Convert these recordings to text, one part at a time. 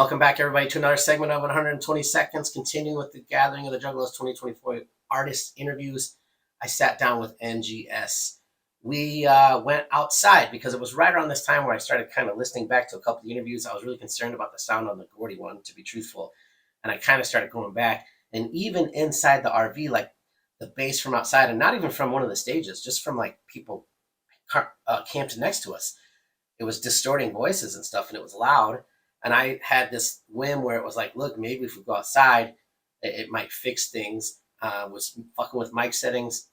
Welcome back, everybody, to another segment of 120 Seconds, continuing with the Gathering of the Juggalos 2024 artist interviews. I sat down with NGS. We went outside because it was right around this time where I started kind of listening back to a couple of the interviews. I was really concerned about the sound on the Gordy one, to be truthful. And I kind of started going back. And even inside the RV, like the bass from outside, and not even from one of the stages, just from like people camped next to us, it was distorting voices and stuff, and it was loud. And I had this whim where it was like, look, maybe if we go outside, it might fix things. Was fucking with mic settings.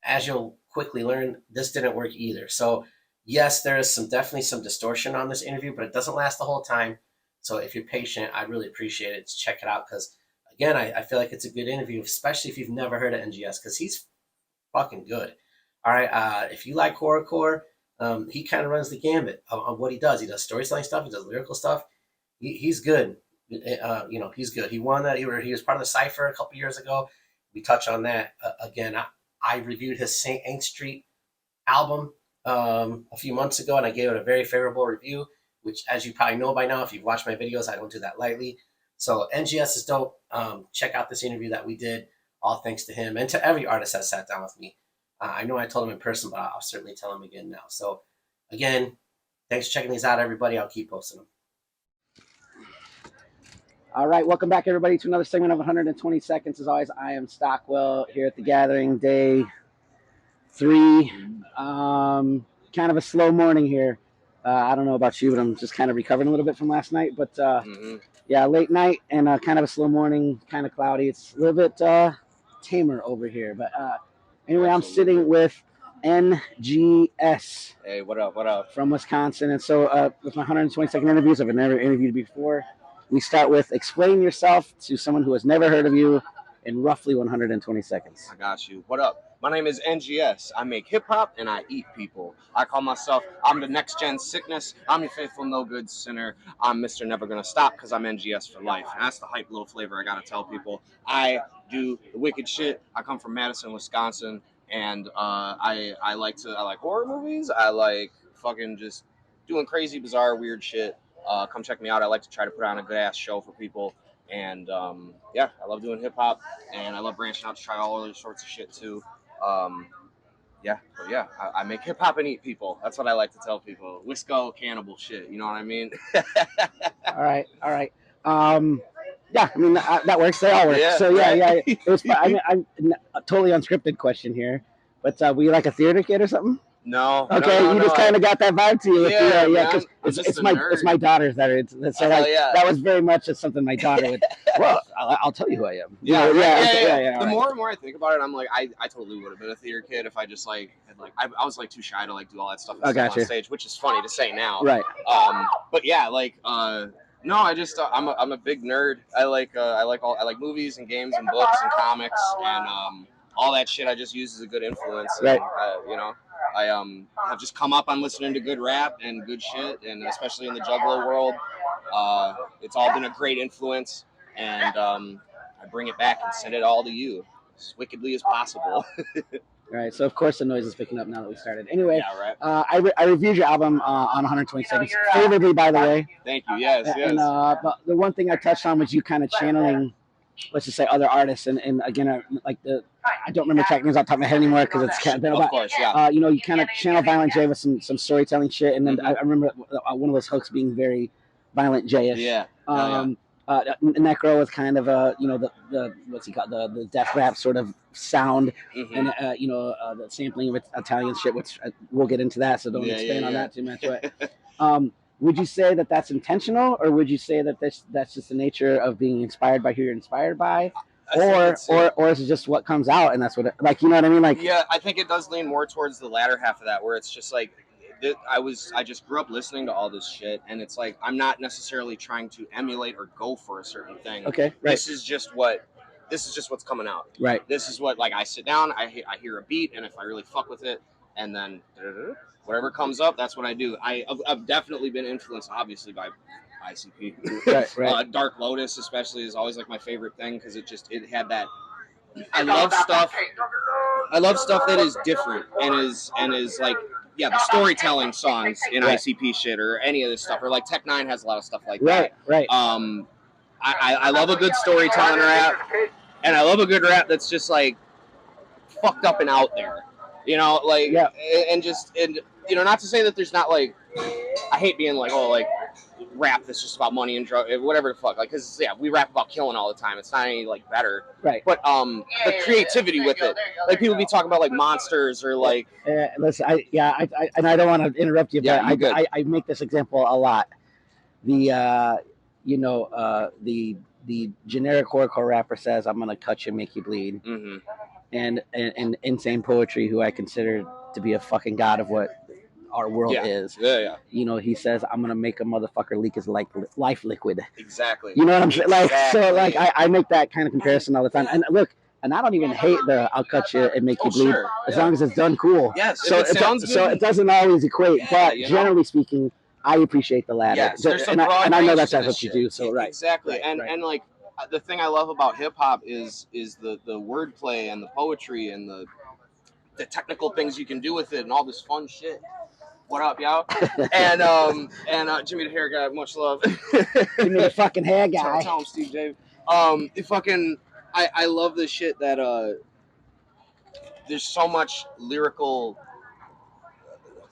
As you'll quickly learn, this didn't work either. So yes, there is definitely some distortion on this interview, but it doesn't last the whole time. So if you're patient, I really appreciate it. Check it out because, again, I feel like it's a good interview, especially if you've never heard of NGS, because he's fucking good. All right, if you like horrorcore, he kind of runs the gambit of what he does. He does storytelling stuff. He does lyrical stuff. He's good. He's good. He won that. He was part of the Cypher a couple years ago. We touch on that again. I reviewed his St. Ain't Street album a few months ago, and I gave it a very favorable review, which, as you probably know by now, if you've watched my videos, I don't do that lightly. So NGS is dope. Check out this interview that we did, all thanks to him and to every artist that sat down with me. I know I told him in person, but I'll certainly tell him again now. So again, thanks for checking these out, everybody. I'll keep posting them. All right, welcome back, everybody, to another segment of 120 Seconds. As always, I am Stockwell here at the Gathering, day 3. Kind of a slow morning here. I don't know about you, but I'm just kind of recovering a little bit from last night. But yeah, late night and kind of a slow morning, kind of cloudy. It's a little bit tamer over here. But anyway, I'm sitting with NGS. Hey, what up? What up? From Wisconsin. And so with my 120-second interviews, I've never interviewed before. We start with explain yourself to someone who has never heard of you in roughly 120 seconds. I got you. What up? My name is NGS. I make hip-hop and I eat people. I call myself, I'm the next gen sickness. I'm your faithful no good sinner. I'm Mr. Never Gonna Stop because I'm NGS for life. And that's the hype little flavor I gotta tell people. I do the wicked shit. I come from Madison, Wisconsin, and I like horror movies. I like fucking just doing crazy, bizarre, weird shit. Come check me out. I like to try to put on a good ass show for people, and yeah, I love doing hip hop, and I love branching out to try all other sorts of shit too. I make hip hop and eat people. That's what I like to tell people. Wisco cannibal shit. You know what I mean? All right. Yeah, I mean that works. They all work. Yeah, so yeah, right. yeah. It was. I'm a totally unscripted question here, but were you like a theater kid or something? No. Okay, no, you just kind of got that vibe to you. Yeah. Because it's my daughters that are. So like, that was very much just something my daughter would. Well, I'll tell you who I am. Yeah. The right. more and more I think about it, I'm like, I totally would have been a theater kid if I just like had like I was like too shy to like do all that stuff on stage, which is funny to say now. Right. But yeah, like no, I just I'm a big nerd. I like movies and games and books and comics and all that shit. I just use as a good influence. Right. And, I have just come up on listening to good rap and good shit, and especially in the Juggalo world, it's all been a great influence, and I bring it back and send it all to you as wickedly as possible. All right, so of course the noise is picking up now that we started. Anyway, yeah, right. I reviewed your album on 120 Seconds, favorably, by the way. Thank you. Yes. And but the one thing I touched on was you kind of channeling, let's just say, other artists, and again, like I don't remember track names off the top of my head anymore because it's kind of been about. Of course, yeah. You kind of channel Violent J with some storytelling shit, and then I remember one of those hooks being very Violent J-ish. Yeah. Necro was kind of the what's he called, the death rap sort of sound, and the sampling of Italian shit, which we'll get into that, so don't expand on that too much. But would you say that that's intentional, or would you say that that's just the nature of being inspired by who you're inspired by, or is it just what comes out and that's what like, you know what I mean? Like, yeah, I think it does lean more towards the latter half of that, where it's just like I just grew up listening to all this shit, and it's like I'm not necessarily trying to emulate or go for a certain thing. Okay, right. This is just what's coming out. Right. This is what, like, I sit down, I hear a beat, and if I really fuck with it, and then whatever comes up, that's what I do. I've definitely been influenced, obviously, by ICP. Right. Dark Lotus, especially, is always like my favorite thing because it had that. I love stuff that is different and is like the storytelling songs in Right. ICP shit or any of this stuff, or like Tech Nine has a lot of stuff like Right, that. right. I love a good storytelling rap, and I love a good rap that's just like fucked up and out there, you know, like, Yeah. and you know, not to say that there's not like, I hate being like, oh, like rap that's just about money and drug, whatever the fuck, like, because we rap about killing all the time. It's not any like better, Right. but the creativity with it, like people be talking about like monsters or like, listen, I and I don't want to interrupt you, Yeah, but you're good. I make this example a lot. The the generic horrorcore rapper says, "I'm gonna cut you, make you bleed," mm-hmm. and Insane Poetry, who I consider to be a fucking god of what our world is. Yeah. You know, he says, "I'm gonna make a motherfucker leak his life liquid." Exactly. You know what I'm saying? Like, Exactly. so, like, I make that kind of comparison all the time. And look, and I don't even hate the "I'll cut you and make you bleed" Sure. as long as it's done cool. Yes. So if it sounds good, so it doesn't always equate, but you know? generally speaking, I appreciate the latter. Yes, there's some and broad I know range that's to what this you shit. do. So right. Exactly. Right, and like the thing I love about hip hop is the wordplay and the poetry and the technical things you can do with it and all this fun shit. What up, y'all? and Jimmy the Hair Guy, much love. Jimmy the fucking hair guy. Tell him Steve Dave. I love this shit that there's so much lyrical.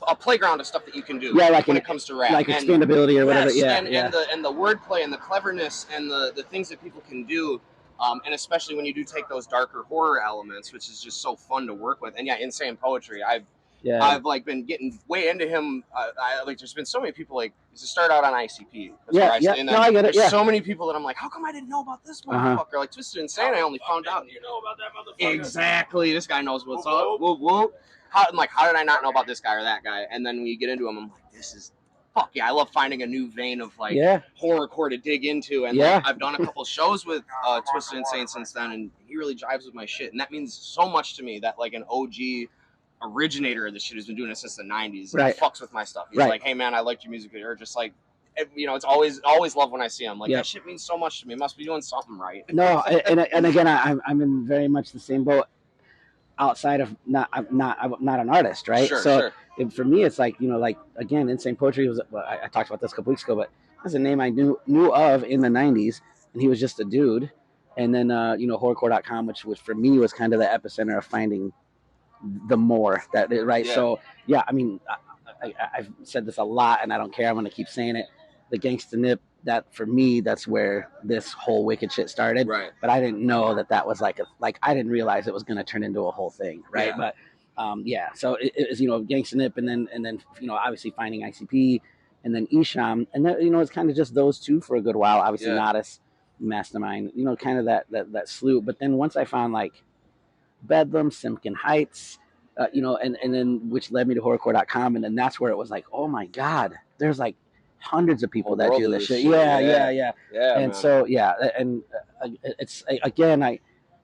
A playground of stuff that you can do when it comes to rap, like expandability or whatever. And the wordplay and the cleverness and the things that people can do, and especially when you do take those darker horror elements, which is just so fun to work with. And Insane Poetry. I've like been getting way into him. There's been so many people like to start out on ICP. I get it. There's so many people that I'm like, how come I didn't know about this motherfucker? Like Twisted Insane, I only found out. You know about that motherfucker? Exactly. This guy knows what's up. Whoop whoop. How did I not know about this guy or that guy? And then when you get into him, I'm like, this is fuck yeah. I love finding a new vein of like horrorcore to dig into. And like, I've done a couple shows with Twisted Insane since then, and he really jives with my shit. And that means so much to me that like an OG originator of this shit has been doing it since the 90s. And he fucks with my stuff. He's like, hey man, I liked your music, or just like, you know, it's always love when I see him. Like that shit means so much to me. Must be doing something right. No, and again, I'm in very much the same boat. Outside of I'm not an artist, right? Sure. For me, it's like, you know, like again, Insane Poetry was. Well, I talked about this a couple weeks ago, but that's a name I knew of in the '90s, and he was just a dude. And then horrorcore.com, which for me was kind of the epicenter of finding the more that right. Yeah. So I mean, I've said this a lot, and I don't care. I'm going to keep saying it. The Gangsta Nip. That for me, that's where this whole wicked shit started. Right. But I didn't know that was like I didn't realize it was going to turn into a whole thing. Right. Yeah. But so it was, you know, Gangsta Nip, and then you know, obviously finding ICP, and then Isham, and then, you know, it's kind of just those two for a good while. Obviously Nodis, Mastermind, you know, kind of that slew. But then once I found like Bedlam, Simpkin Heights, you know, and then which led me to horrorcore.com, and then that's where it was like, oh my God, there's like hundreds of people that do this shit. Yeah. And man. So and it's again,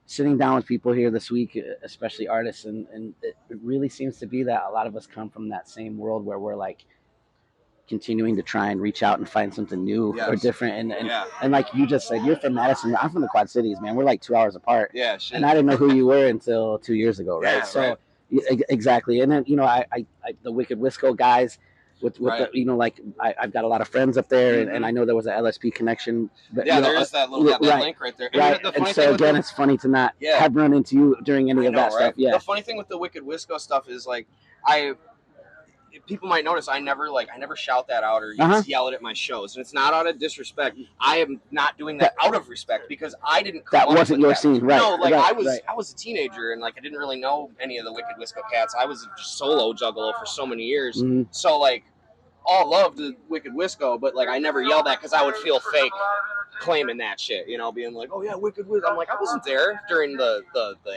sitting down with people here this week, especially artists, and it really seems to be that a lot of us come from that same world where we're like continuing to try and reach out and find something new or different. And like you just said, you're from Madison. I'm from the Quad Cities, man. We're like 2 hours apart. Yeah, shit. And I didn't know who you were until 2 years ago, right? Yeah, so right. Exactly. And then, you know, I the Wicked Wisco guys. With the, you know, like I've got a lot of friends up there, and I know there was an LSP connection. But, yeah, you know, there is that little that link right there. Right. And so again, it's funny to not have run into you during any of that stuff. Yeah. The funny thing with the Wicked Wisco stuff is like people might notice I never shout that out or yell it at my shows, and it's not out of disrespect. I am not doing that out of respect because I didn't. That wasn't your scene, right? No, like I was a teenager and like I didn't really know any of the Wicked Wisco cats. I was just solo juggalo for so many years, so like. All love the Wicked Wisco, but like I never yelled that because I would feel fake claiming that shit, you know, being like, oh yeah, Wicked Wisco. I'm like, I wasn't there during the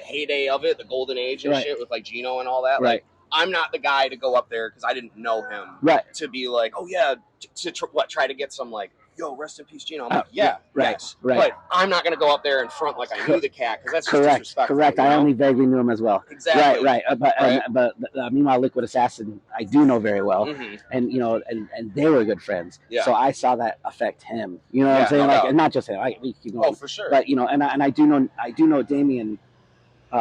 heyday of it, the golden age and shit with like Gino and all that. Right. Like, I'm not the guy to go up there because I didn't know him. Right. To be like, oh yeah, try to get some like, yo, rest in peace, Gino. I'm like, yes. Right. But I'm not going to go up there and front like I knew the cat because that's just disrespectful. Correct. I only vaguely knew him as well. Exactly. Right. But meanwhile, Liquid Assassin, I do know very well, and you know, and they were good friends. Yeah. So I saw that affect him. You know what I'm saying? Like, and not just him. We keep going. Oh, for sure. But you know, and I do know Damien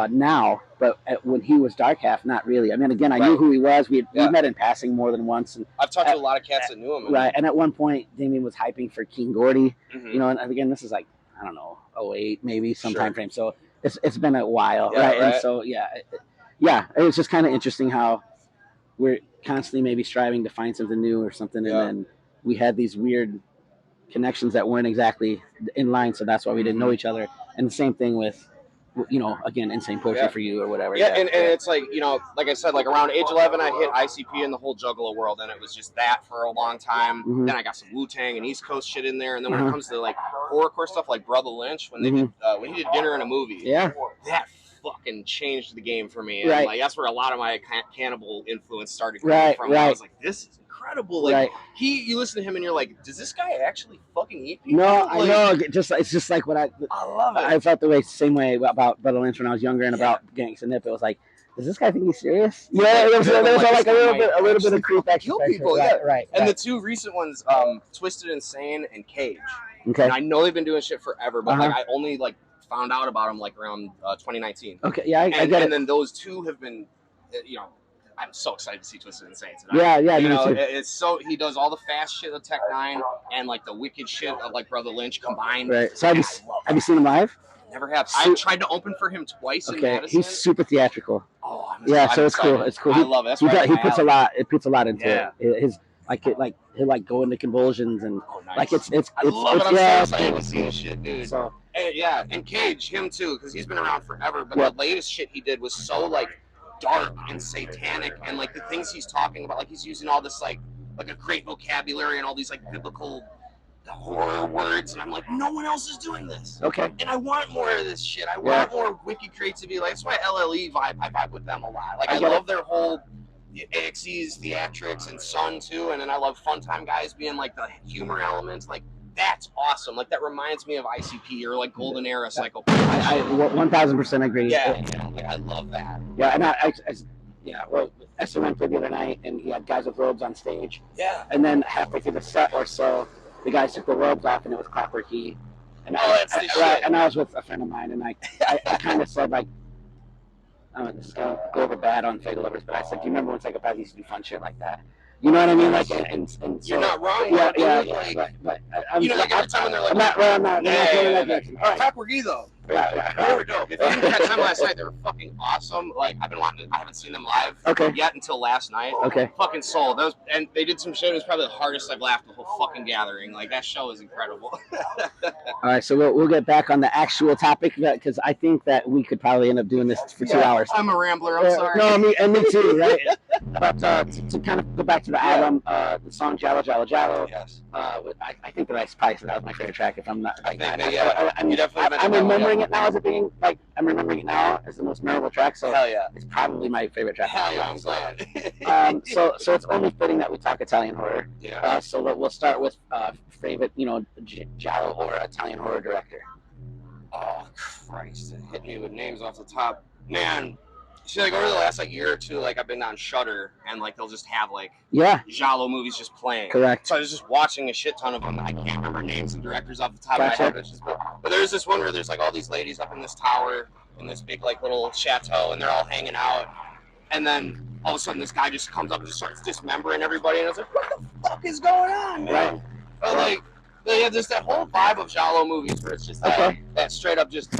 now, but when he was Dark Half, not really. I mean, again, I knew who he was. We met in passing more than once. And I've talked to a lot of cats that knew him. Right, and at one point, Damien was hyping for King Gordy. Mm-hmm. You know, and again, this is like, I don't know, 08, maybe some time frame. So it's been a while, right? And so it was just kind of interesting how we're constantly maybe striving to find something new or something, and then we had these weird connections that weren't exactly in line, so that's why we didn't know each other. And the same thing with, you know, again, Insane Poetry for You or whatever. And it's like, you know, like I said, like around age 11, I hit ICP and the whole Juggalo world, and it was just that for a long time. Mm-hmm. Then I got some Wu-Tang and East Coast shit in there, and then when it comes to like horrorcore stuff like Brother Lynch, when they did when he did Dinner and a Movie, that fucking changed the game for me. And like that's where a lot of my cannibal influence started coming from. I was like, this is incredible. Like you listen to him and you're like, does this guy actually fucking eat people? No, like, I know. It's just like what I love it. I felt same way about Brother Lynch when I was younger, and about Gangs and Nip. It was like, does this guy think he's serious? Yeah, there was like a little bit of creep that kill people. Right. And the two recent ones, Twisted Insane and Cage. Okay. And I know they've been doing shit forever, but like I only like found out about them like around 2019. Okay, yeah, I get it. And then those two have been, you know, I'm so excited to see Twisted Insane Yeah, tonight. You know, too. It's so he does all the fast shit of Tech Nine and like the wicked shit of like Brother Lynch combined. Right. So have you seen him live? Never have. I tried to open for him twice in Madison. He's super theatrical. Oh, so it's cool. It's cool. I love it. He puts a lot. It puts a lot into it. His he'll like go into convulsions and like it's. I love it. I'm so excited to see this shit, dude. So and Cage, him too, because he's been around forever. But the latest shit he did was so like dark and satanic, and like the things he's talking about, like he's using all this like a great vocabulary and all these like biblical horror words, and I'm like, no one else is doing this. Okay. And I want more of this shit. I want more wicked creativity. Like that's why LLE vibe. I vibe with them a lot. Like I love their whole AXE's theatrics and Sun too, and then I love Funtime Guys being like the humor elements. Like that's awesome. Like that reminds me of ICP or like Golden Era Psycho. I 1000% agree. Yeah, like I love that. Yeah, and well, SOM played the other night, and he had guys with robes on stage. Yeah. And then halfway through the set or so, the guys took the robes off, and it was Copper Key. And that's the shit. And I was with a friend of mine, and I kind of said like, this is gonna go over bad on Fatal Lovers, but I said, do you remember when Psychopaths used to do fun shit like that? You know what I mean? Like, and so, you're not wrong. But you know, like every time when they're like, I'm not. All right, Copper Key though. They were dope. If you didn't catch them last night, they were fucking awesome. Like I haven't seen them live yet until last night. Fucking soul. Those and they did some shit. It was probably the hardest I've laughed the whole fucking gathering. Like that show is incredible. All right, so we'll get back on the actual topic because I think that we could probably end up doing this for 2 hours. I'm a rambler. I'm sorry. No, me too. Right. But to kind of go back to the album, the song "Jallo Jallo Jallo." Yes. I think that I spiced it. That was my favorite track. If I'm not, I'm remembering it now as it being like I'm remembering it now as the most memorable track. So hell yeah, it's probably my favorite track. Hell yeah, I'm glad. So it's only fitting that we talk Italian horror. Yeah. So we'll start with favorite, Giallo or Italian horror director. Oh Christ! Hit me with names off the top, man. See, like over the last year or two, like I've been on Shudder, and like they'll just have like Giallo movies just playing. Correct. So I was just watching a shit ton of them. I can't remember names of directors off the top of my head. But there's this one where there's like all these ladies up in this tower in this big like little chateau, and they're all hanging out, and then all of a sudden this guy just comes up and just starts dismembering everybody, and I was like, what the fuck is going on, man? Right. But like, yeah, there's that whole vibe of Giallo movies where it's just that straight up just.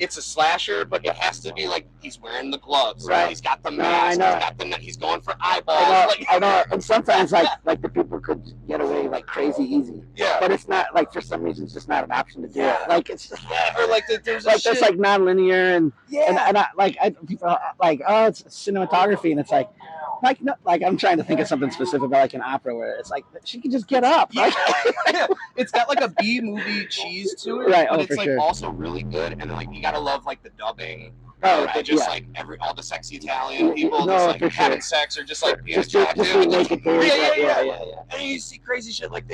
It's a slasher, but it has to be like he's wearing the gloves, right? He's got the mask. He's going for eyeballs. I know. And sometimes like the people could get away like crazy easy. Yeah. But it's not like for some reason it's just not an option to do it. Like it's or like there's like that's like non-linear and people are like it's cinematography and it's like no, like I'm trying to think of something specific about like an opera where it's like she can just get up. Yeah. It's got like a B movie cheese to it, right? But it's like also really good, and then like you gotta love like the dubbing. They just like all the sexy Italian people just like having sex or just like being attractive. Yeah. And you see crazy shit like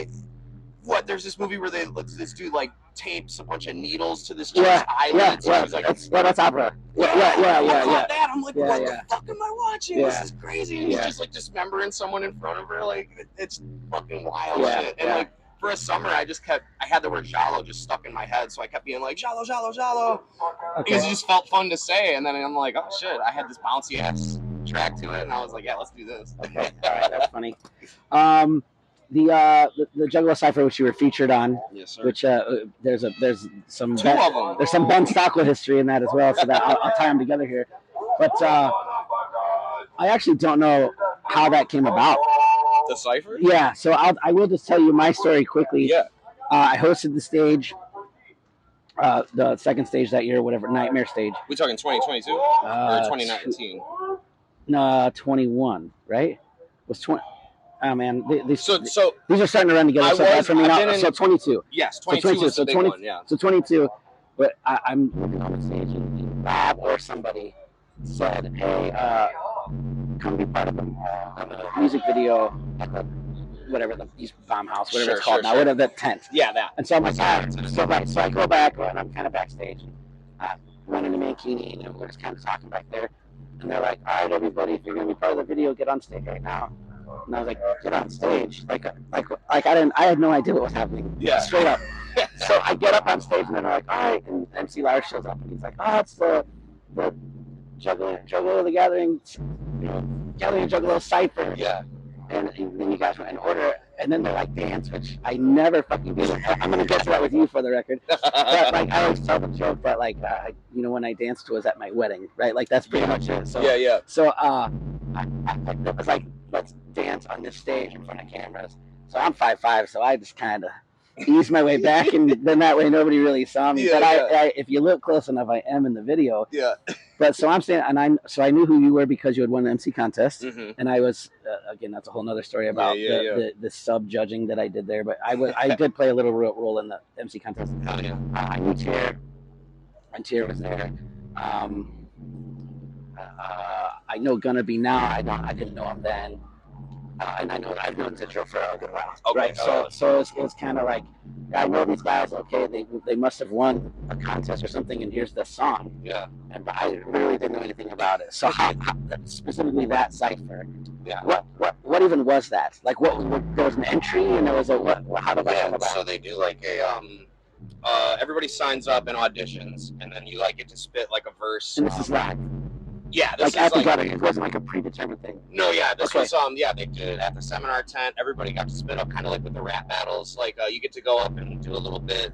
there's this movie where this dude like tapes a bunch of needles to this chick's eyelids. That's opera. That. I'm like, what the fuck am I watching? This is crazy. And he's just like dismembering someone in front of her. Like it's fucking wild shit. And like for a summer, I had the word Jalo just stuck in my head, so I kept being like Jalo, Jalo, Jalo, because it just felt fun to say. And then I'm like, oh shit, I had this bouncy ass track to it, and I was like, yeah, let's do this. Okay, all right, that's funny. The Juggalo Cipher, which you were featured on, Yes, sir. which there's some Two of them. There's some Ben Stockwell history in that as well, so that I'll tie them together here. But I actually don't know how that came about. The cipher? Yeah, so I will just tell you my story quickly. Yeah. I hosted the stage, the second stage that year, whatever, Nightmare stage. We talking 2022 or 2019? No, 21, right? Was 20? Oh man, these So are starting to run together. So bad for me now. So 22. Yes, 22 was the big one. Yeah. So 22, but I'm on the stage and Bob or somebody said, "Hey, come be part of the music video at the whatever the East Bomb House, whatever it's called now, whatever that tent." Yeah, that. And so I'm like, so I go back and I'm kind of backstage, run into Mankini, and we're just kind of talking back there. And they're like, "All right, everybody, if you're gonna be part of the video, get on stage right now." And I was like, "Get on stage!" Like I had no idea what was happening. Yeah. Straight up. So I get up on stage and they're like, "All right," and MC Lars shows up and he's like, "Oh, it's the Juggalo the Gathering, Gathering Juggalo Cipher." Yeah. And then you guys went in order, and then they're like dance, which I never fucking do. I'm gonna get to that with you for the record. But like I always tell the joke, but like when I danced was at my wedding, right? Like that's pretty much it. So yeah. So I was like, let's dance on this stage in front of cameras. So I'm 5'5", so I just kind of eased my way back, and then that way nobody really saw me. But I, if you look close enough, I am in the video. Yeah. But so I'm saying, and I knew who you were because you had won the MC contest, Mm-hmm. and I was again, that's a whole nother story about the sub judging that I did there. But I did play a little role in the MC contest. Hell yeah. I knew Tier, and Tier was there. I know Gonna Be now. I didn't know him then. And I know I've known Zitro for a good while. Okay. Right. So it was kind of like, I know these guys. Okay, they must have won a contest or something, and here's the song. Yeah. And but I really didn't know anything about it. So how specifically that cipher? Yeah. What even was that? Like there was an entry and there was a what? How did that come about? So they do like a everybody signs up and auditions, and then you like get to spit like a verse. And this is live. Yeah, this is like it wasn't like a predetermined thing. No, yeah, this was they did it at the seminar tent. Everybody got to spit up kind of like with the rap battles. Like you get to go up and do a little bit.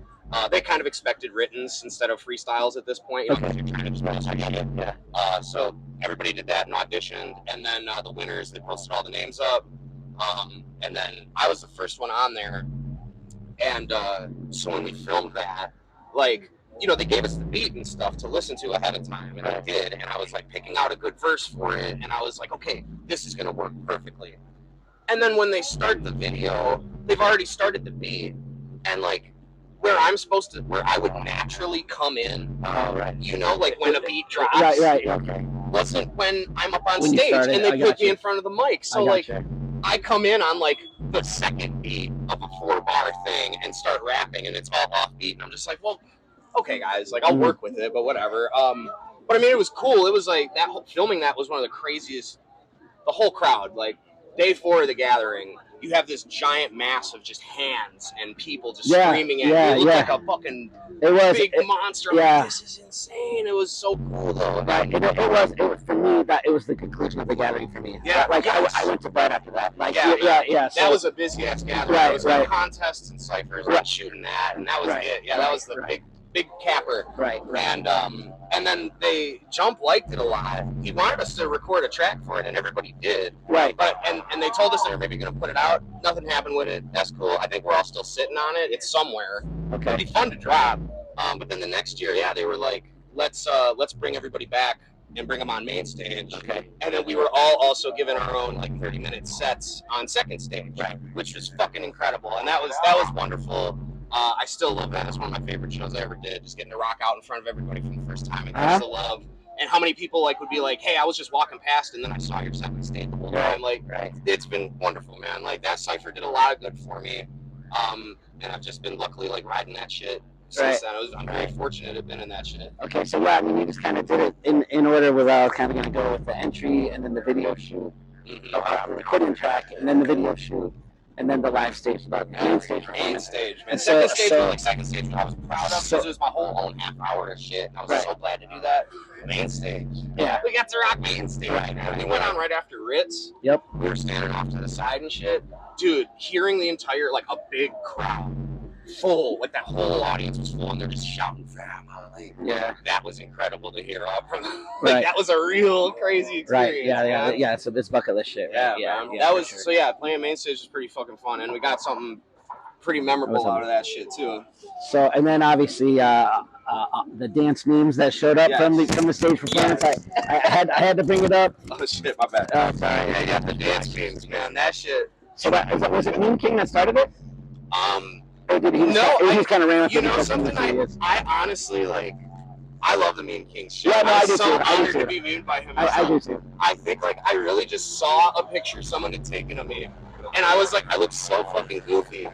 They kind of expected writtens instead of freestyles at this point, because you're trying to just post shit. Yeah. So everybody did that and auditioned, and then the winners, they posted all the names up, and then I was the first one on there, and so when we filmed that, like, they gave us the beat and stuff to listen to ahead of time, and I did, and I was like picking out a good verse for it, and I was like, okay, this is gonna work perfectly. And then when they start the video, they've already started the beat, and like where I would naturally come in, like when a beat drops, right, okay, wasn't when I'm up on stage and they put me in front of the mic. So like, I come in on like the second beat of a 4-bar thing and start rapping, and it's all off beat, and I'm just like, well, okay, guys, like I'll work with it, but whatever. But I mean, it was cool. It was like filming that was one of the craziest. The whole crowd, like day 4 of the gathering, you have this giant mass of just hands and people just screaming at you. It looked like a fucking big monster. I'm like, this is insane. It was so cool though. Right. It was for me, that it was the conclusion of the gathering for me. Yeah. Like I went to bed after that. Like yeah. So, that was a busy ass gathering. Right, It was like contests and ciphers and shooting that, and that was it. Yeah, that was the big capper. Right. And then Jump liked it a lot. He wanted us to record a track for it, and everybody did. Right. But and they told us they were maybe going to put it out. Nothing happened with it. That's cool. I think we're all still sitting on it. It's somewhere. Okay. It'd be fun to drop. But then the next year, they were like, let's bring everybody back and bring them on main stage. Okay. And then we were all also given our own like 30-minute sets on second stage, which was fucking incredible. And that was wonderful. I still love that. It's one of my favorite shows I ever did. Just getting to rock out in front of everybody for the first time and catch the love. And how many people like would be like, "Hey, I was just walking past, and then I saw your second stage the whole time." Like, it's been wonderful, man. Like that cipher did a lot of good for me. And I've just been luckily like riding that shit since then. I'm very fortunate to have been in that shit. Okay, so I mean, you just kind of did it in order where I was kind of going to go with the entry and then the video shoot, recording track, and then the video shoot. and then the live stage, the main stage. Main stage, man. And Second stage was like second stage, I was proud of because it was my whole own half hour of shit. And I was so glad to do that. Main stage. Yeah. We got to rock main stage. And it went on right after Ritz. Yep. We were standing off to the side and shit. Dude, hearing the entire, like, a big crowd. Full, like that whole audience was full, and they're just shouting fam. Like, that was incredible to hear all from them. Like, that was a real crazy experience. Right, yeah. So it's bucket list shit. Right? Yeah. That was so. Yeah, playing main stage was pretty fucking fun, and we got something pretty memorable out of that shit too. So, and then obviously the dance memes that showed up from the stage performance. I had to bring it up. Oh shit, my bad. Sorry. Yeah, the dance memes, man. That shit. So was it Meme King that started it? Or did he just kind of ran with it? You know something? I honestly like. I love the Meme King shit. Yeah, no, I do so too. honored to be memed by him. I do too. I think like I really just saw a picture someone had taken of me, and I was like, I looked so fucking goofy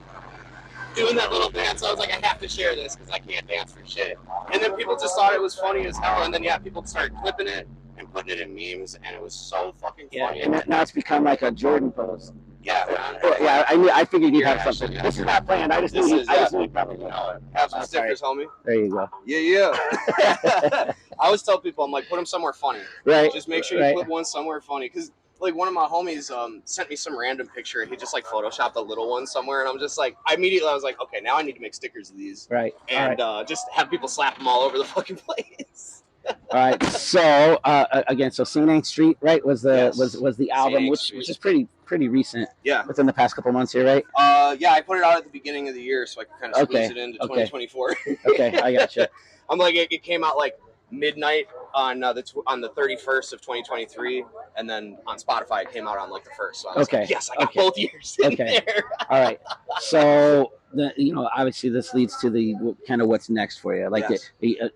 doing that little dance. I was like, I have to share this because I can't dance for shit. And then people just thought it was funny as hell, and then people started clipping it and putting it in memes, and it was so fucking funny. And now it's become like a Jordan pose. Yeah, man. Yeah, I figured you'd have something. This is not planned. I just knew you'd probably know it. Have some stickers, homie. There you go. Yeah. I always tell people, I'm like, put them somewhere funny. Right. Just make sure you put one somewhere funny. Because, like, one of my homies sent me some random picture. He just, like, photoshopped a little one somewhere. And I'm just like, I was like, okay, now I need to make stickers of these. Right. And just have people slap them all over the fucking place. All right. So, again, so St. Anne Street, right, was the album, which is pretty recent. Yeah. Within the past couple months here, right? Yeah, I put it out at the beginning of the year so I could kind of squeeze it into 2024. Okay, I gotcha. I'm like, it came out like midnight on the 31st of 2023, and then on Spotify it came out on like the 1st. So I was like, yes, I got both years in there. All right. So obviously this leads to the kind of what's next for you, like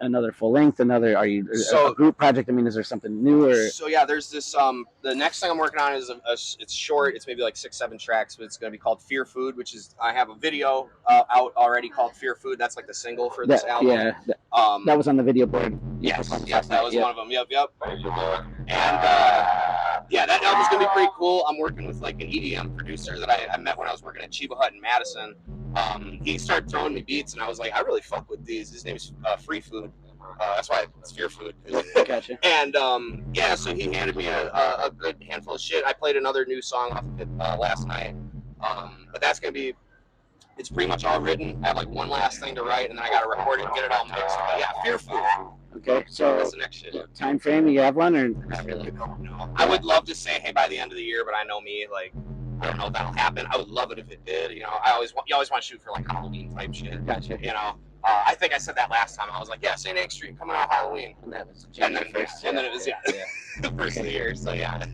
another full length, are you a group project? I mean, is there something new or? So yeah, there's this the next thing I'm working on is it's short. It's maybe like 6-7 tracks, but it's going to be called Fear Food, which is I have a video out already called Fear Food. That's like the single for this album. Yeah. That was on the video board. Yes, that was one of them. Yep. And that album's gonna be pretty cool. I'm working with like an EDM producer that I met when I was working at Chiba Hut in Madison. He started throwing me beats, and I was like, I really fuck with these. His name's Free Food. That's why it's Fear Food. Gotcha. And so he handed me a good handful of shit. I played another new song off of it last night. But that's gonna be. It's pretty much all written. I have like one last thing to write, and then I gotta record it and get it all mixed. But yeah, Fear Food. Okay, so that's the next shit. Time frame? You have one or? I really don't know. I would love to say, hey, by the end of the year, but I know me, like, I don't know if that'll happen. I would love it if it did. You always want to shoot for like Halloween type shit. Gotcha. I think I said that last time. I was like, yeah, St. Anne Street coming out Halloween. And that was January 1st. And then it was the first of the year. So yeah.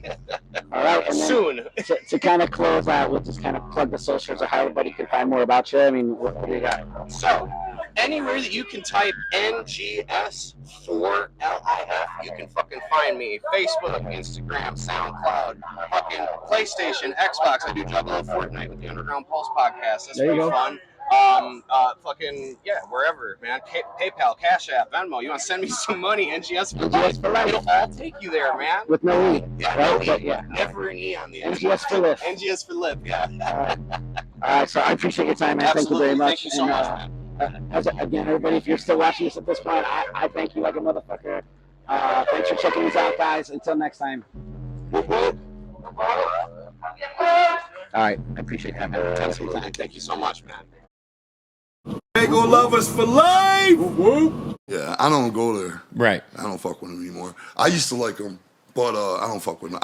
All right. And soon. To kind of close out, we'll just kind of plug the socials or how everybody can find more about you. I mean, what do you got? So anywhere that you can type NGS for LIF, you can fucking find me. Facebook, Instagram, SoundCloud, fucking PlayStation, Xbox. I do Juggalo Fortnite with the Underground Pulse podcast. That's pretty fun. Wherever, man. PayPal, Cash App, Venmo. You want to send me some money? NGS for life. It'll all take you there, man. With no E. Yeah, right? Never an E on the NGS for live. NGS for live. Yeah. All right. So I appreciate your time, man. Absolutely. Thank you very much. Thank you so much, man. Again, everybody, if you're still watching this at this point, I thank you like a motherfucker. Thanks for checking us out, guys. Until next time. All right. I appreciate that, man. Absolutely. Thank you so much, man. They gonna love us for life. Yeah, I don't go there. Right. I don't fuck with them anymore. I used to like them, but I don't fuck with them.